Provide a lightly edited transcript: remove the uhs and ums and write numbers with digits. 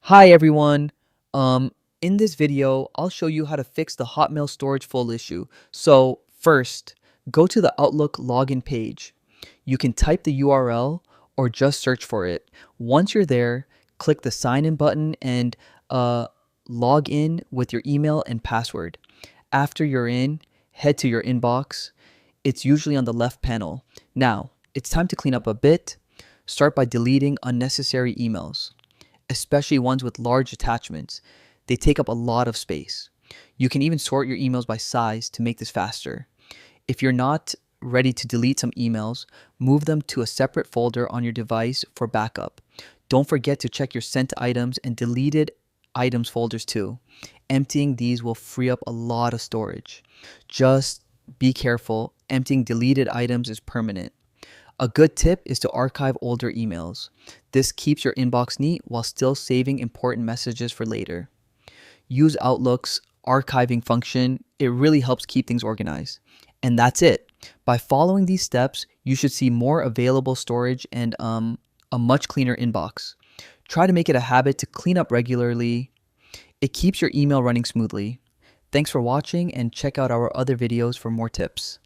Hi everyone. In this video, I'll show you how to fix the Hotmail storage full issue. So first, go to the Outlook login page. You can type the URL or just search for it. Once you're there, click the sign in button and uh, log in with your email and password. After you're in, head to your inbox. It's usually on the left panel. Now, it's time to clean up a bit. Start by deleting unnecessary emails, especially ones with large attachments. They take up a lot of space. You can even sort your emails by size to make this faster. If you're not ready to delete some emails, move them to a separate folder on your device for backup. Don't forget to check your sent items and deleted items folders too. Emptying these will free up a lot of storage. Just be careful, emptying deleted items is permanent. A good tip is to archive older emails. This keeps your inbox neat while still saving important messages for later. Use Outlook's archiving function. It really helps keep things organized. And that's it. By following these steps, you should see more available storage and a much cleaner inbox. Try to make it a habit to clean up regularly. It keeps your email running smoothly. Thanks for watching and check out our other videos for more tips.